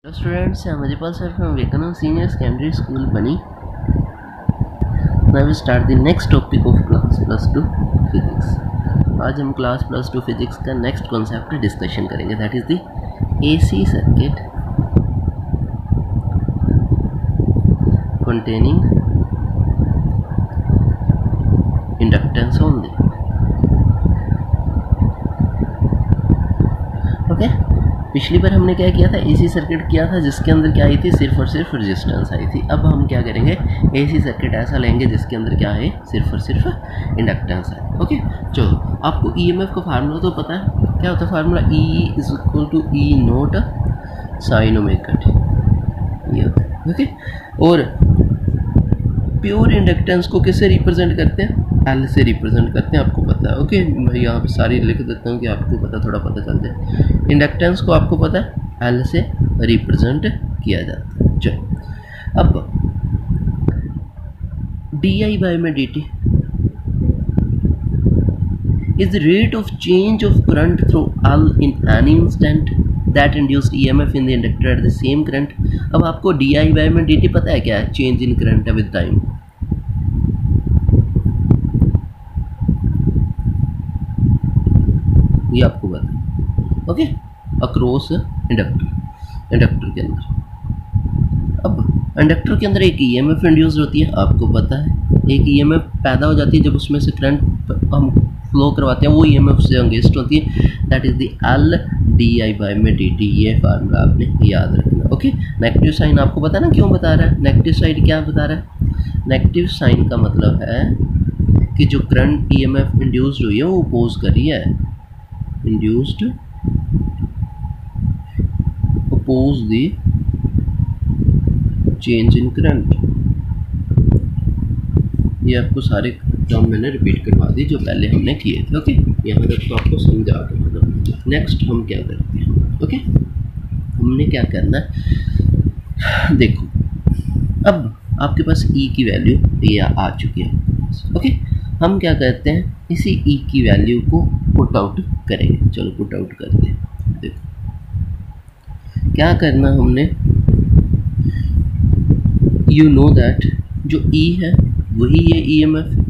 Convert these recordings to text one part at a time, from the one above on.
Hello students, I'm Ajipal sir from Vivekananda Senior Secondary School, Bani. Now we start the next topic of class plus 2 physics. आज हम class plus 2 physics का next concept discussion करेंगे, that is the AC circuit containing inductance only. Okay, पिछली बार हमने क्या किया था, AC circuit किया था जिसके अंदर क्या आई थी, सिर्फ और सिर्फ रेजिस्टेंस आई थी। अब हम क्या करेंगे, एसी सर्किट ऐसा लेंगे जिसके अंदर क्या है, सिर्फ और सिर्फ इंडक्टेंस है। ओके, चलो आपको ईएमएफ का फार्मूला तो पता है, क्या होता है formula, E is equal to E naught sine omega T, ये होता है। ओके, और प्योर इंडक्टेंस को किससे रिप्रेजेंट करते हैं, एल से रिप्रेजेंट करते हैं, आपको पता है। ओके, मैं यहाँ पे सारी लिख देता हूँ कि आपको पता, थोड़ा पता चल जाए। इंडक्टेंस को आपको पता है एल से रिप्रेजेंट किया जाता है। चलो, अब डी आई बाई में D T is the rate of change of current through L in any instant that induced EMF in the inductor at the same current. अब आपको डी आई बाई में D T पता है क्या है, change in current है with time. ये आपको पता है। ओके, अक्रॉस इंडक्टर के अंदर। अब इंडक्टर के अंदर एक ईएमएफ इंड्यूस होती है, आपको पता है। एक ईएमएफ पैदा हो जाती है जब उसमें से करंट हम फ्लो करवाते हैं, वो ईएमएफ से अगेंस्ट होती है, that is the L D I by में डी टी। ये फार्मूला आपने याद रखना। ओके, नेगेटिव साइन आपको पता है ना क्यों बता रहा है, नेगेटिव साइड क्या बता रहा है, नेगेटिव साइन का मतलब है कि जो करंट ईएमएफ इंड्यूस्ड हुई है वो अपोज कर रही है, induced oppose the change in current। ये आपको सारे टर्म मैंने रिपीट करवा दी जो पहले हमने किए थे। ओके, यहाँ तक तो आपको समझा दो। नेक्स्ट हम क्या करते हैं, ओके, हमने क्या करना है, देखो अब आपके पास E की वैल्यू ये आ चुकी है। ओके, हम क्या करते हैं, इसी E की वैल्यू को पुट आउट करेंगे। चलो पुट आउट करते हैं। देखो क्या करना हमने, यू नो दैट जो E है वही ये EMF है,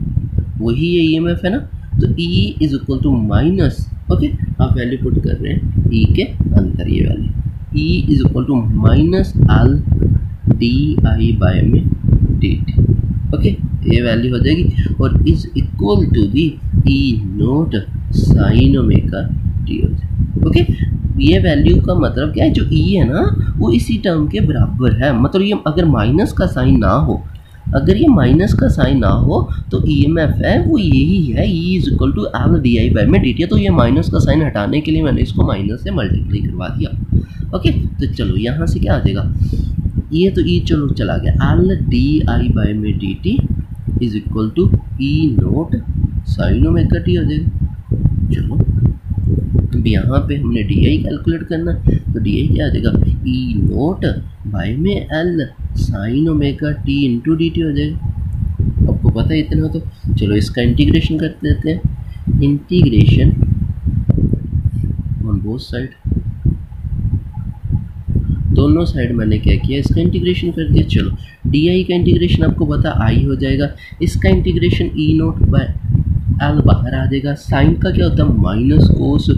वही ये EMF है ना, तो E is equal to minus, okay, आप वैल्यू पुट कर रहे हैं E के अंदर, ये value E is equal to minus L D I by में डी टी। ओके, ये वैल्यू हो जाएगी और is equal to the E naught sine omega T हो जाएगी। ओके, ये वैल्यू का मतलब क्या है, जो ई है ना वो इसी टर्म के बराबर है। मतलब ये अगर माइनस का साइन ना हो, अगर ये माइनस का साइन ना हो तो ईएमएफ है वो यही है, E is equal to L D I by में डी टी। तो ये माइनस का साइन हटाने के लिए मैंने इसको माइनस से मल्टीप्लाई करवा दिया। ओके, तो चलो यहाँ से क्या आ जाएगा, ये तो ई चलो चला गया, एल डी आई बाई में D T is equal to E naught sine omega T हो जाएगा। चलो अब यहाँ पे हमने डी आई कैलकुलेट करना, तो डी आई क्या आ जाएगा, ई नोट बाई में L sine omega T into D T हो जाएगा। आपको पता है इतना, तो चलो इसका इंटीग्रेशन कर देते हैं, इंटीग्रेशन ऑन बोथ साइड, दोनों साइड मैंने क्या किया, इसका इंटीग्रेशन कर दिया। चलो डी आई का इंटीग्रेशन आपको पता आई हो जाएगा, इसका integration E naught by L बाहर आ जाएगा, साइन का क्या होता है minus cos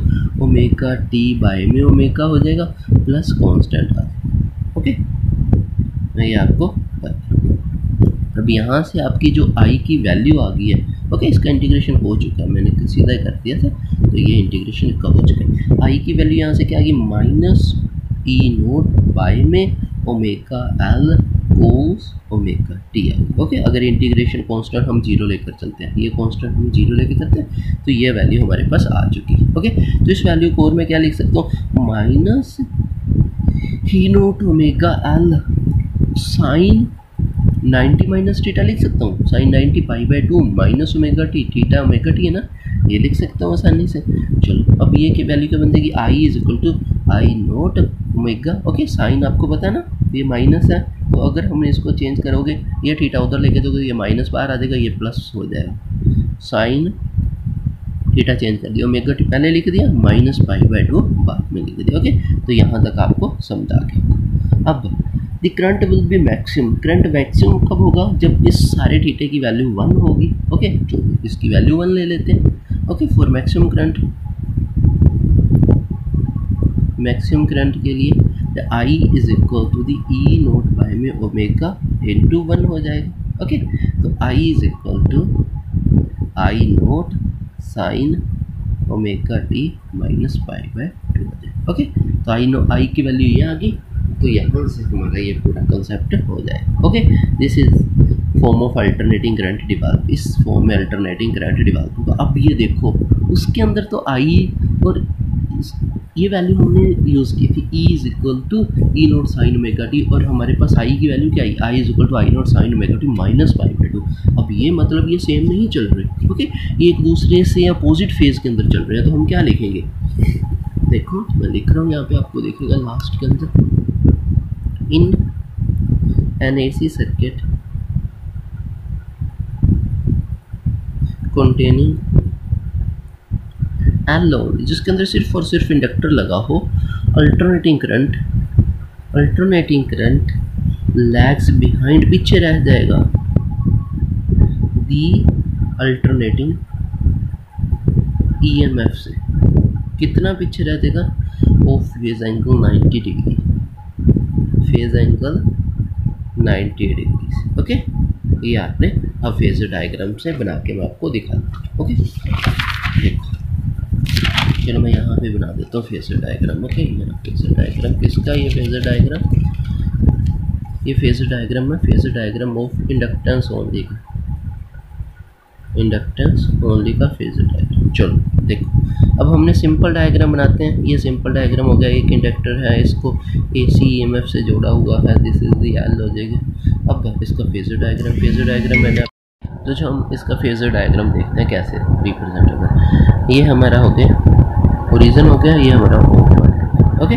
omega T by में ओमेगा हो जाएगा, प्लस कांस्टेंट आ जाएगा। ओके, ये आपको पता। अब यहाँ से आपकी जो आई की वैल्यू आ गई है, ओके, इसका इंटीग्रेशन हो चुका है, मैंने सीधा कर दिया था, तो ये इंटीग्रेशन का हो चुका है। आई की वैल्यू यहाँ से क्या आ गई, माइनस ई नोट बाय में omega L cos omega t है। ओके, अगर इंटीग्रेशन कांस्टेंट हम जीरो लेकर चलते हैं, ये कांस्टेंट हम जीरो लेकर चलते हैं, तो ये वैल्यू हमारे पास आ चुकी है। ओके, तो इस वैल्यू को और मैं क्या लिख सकता हूँ, minus E naught omega L sine 90 minus theta लिख सकता हूँ, sine 90 pi by 2 minus omega t, theta omega t है ना, ये लिख सकता हूँ आसानी से। चलो अब ये की वैल्यू क्या बन जाएगी, I is equal to I naught omega, okay, sine आपको पता है ना ये माइनस है, तो अगर हमने इसको चेंज करोगे, ये थीटा उधर लेके दोगे, ये माइनस बाहर आ जाएगा, ये प्लस हो जाएगा, साइन थीटा चेंज कर दिया, ओमेगा टी पहले लिख दिया, माइनस पाई बाई 2 बाद में लिख दिया। ओके, तो यहाँ तक आपको समझ आ गया। अब the current will be maximum, current maximum कब होगा, जब इस सारे थीटा की वैल्यू 1 होगी। ओके, तो इसकी वैल्यू 1 ले लेते हैं। Okay, for maximum current, maximum current के लिए the I is equal to the E naught by में ओमेगा इंटू 1 हो जाएगा। ओके, तो I is equal to I naught sine omega t minus pi by 2 हो जाएगा। ओके, तो आई की वैल्यू ये आ गई, तो यहाँ से हमारा ये पूरा कंसेप्ट हो जाएगा। Okay, this is form of alternating current develop, इस फॉर्म में अल्टरनेटिंग करंट डिवेल्प होगा। अब ये देखो उसके अंदर तो आई और ये वैल्यू हमने यूज़ की थी, E is equal to E naught sine omega t, और हमारे पास आई की वैल्यू क्या आई, I is equal to I naught sine omega t minus pi by 2। अब ये मतलब ये सेम नहीं चल रहे। ओके, ये एक दूसरे से अपोजिट फेज के अंदर चल रहे हैं, तो हम क्या लिखेंगे, देखो मैं लिख रहा हूँ यहाँ पे, आपको देखेगा लास्ट के अंदर, in an AC circuit containing alone, जिसके अंदर सिर्फ और सिर्फ इंडक्टर लगा हो, अल्टरनेटिंग करंट लैग्स बिहाइंड, पीछे रह जाएगा दी अल्टरनेटिंग ईएमएफ से। कितना पीछे रह जाएगा, of phase angle 90 degree, phase angle 90 degree. Okay, ये आपने अब फेजर डायग्राम से बना के मैं आपको दिखा दूँ। ओके, देखो चलो मैं यहाँ पे बना देता हूँ फेजर डायग्राम। ओके, मेरा फेजर डायग्राम किसका, ये फेजर डायग्राम, ये फेजर डायग्राम है, phasor diagram of inductance only का, इंडक्टेंस ओनली का फेजर डायग्राम। चलो देखो, अब हमने सिंपल डायग्राम बनाते हैं। ये सिंपल डायग्राम हो गया, एक इंडक्टर है, इसको AC EMF से जोड़ा हुआ है, दिस इज द एल हो जाएगा। अब इसका फेजर डायग्राम मैंने, तो जो हम इसका फेजर डायग्राम देखते हैं कैसे रिप्रेजेंट होगा। ये हमारा हो गया ओरिजिन हो गया, ये हमारा ओके,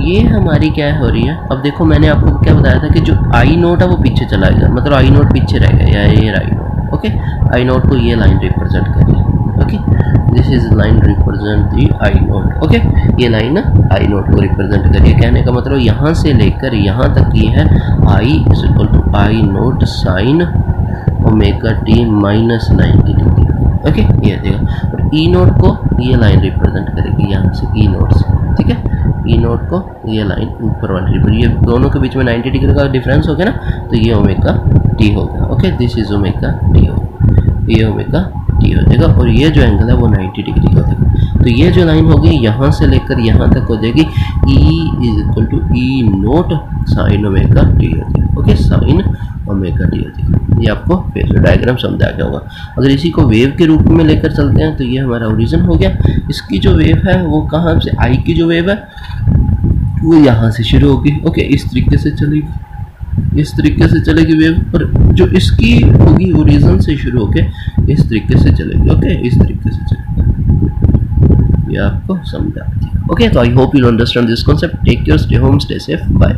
ये हमारी क्या हो रही है। अब देखो मैंने आपको क्या बताया था कि जो आई नोट है वो पीछे चला गया, मतलब आई नोट पीछे रह गया, या ये आई नोट। ओके, आई नोट को ये लाइन रिप्रेजेंट कर रही है। Okay, this is line represent the I note. Okay, ये लाइन ना आई नोट को रिप्रेजेंट करिए, कहने का मतलब यहाँ से लेकर यहाँ तक ये है I is equal to I naught sine omega t minus 90 degree. Okay, ये देगा, और ई नोट को ये लाइन रिप्रेजेंट करेगी यहाँ से, ई नोट से। ठीक है, ई नोट को ये लाइन ऊपर वाली, ये दोनों के बीच में 90 डिग्री का डिफरेंस हो गया ना, तो ये ओमेगा टी हो गया। Okay, this is omega T हो, ये ओमेगा टी हो जाएगा, और ये जो एंगल है वो 90 डिग्री का हो जाएगा। तो ये जो लाइन होगी यहाँ से लेकर यहाँ तक हो जाएगी, E is equal to E naught sine omega T हो जाएगा। ओके, साइन ओमेगा टी हो जाएगा। ये आपको फेजर डायग्राम समझा गया होगा। अगर इसी को वेव के रूप में लेकर चलते हैं तो ये हमारा ओरिजिन हो गया। इसकी जो वेव है वो कहाँ से, आई की जो वेव है वो यहाँ से शुरू होगी। ओके, इस तरीके से चलेगी, इस तरीके से चलेगी वेव, और जो इसकी होगी ओरिजिन से शुरू होके इस तरीके से चलेगी। ओके, इस तरीके से चलेगी, ये आपको समझा दिया। ओके, तो I hope you understand this concept. Take care, stay home, stay safe, bye.